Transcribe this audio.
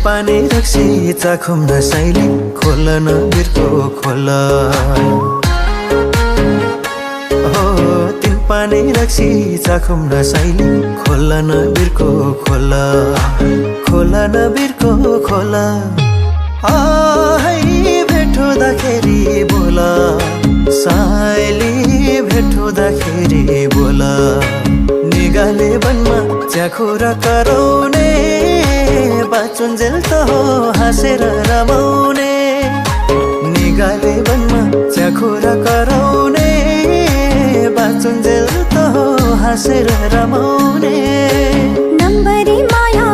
पानी रक्सी चाखुम न साइली खोला न बिर्को खोला हो तिन पानी रक्सी चाखुम न साइली खोला न बिर्को खोला खोला न बिर्को खोला भेटुँदाखेरि बोला साइली भेटुँदाखेरि बोला निगाले बनमा च्याखुरा कराउने बाचुन्जेल त हो हाँसेर रमाउने निगाले बनमा च्याखुरा कराउने बाचुन्जेल त हो हाँसेर रमाउने नम्बरी माया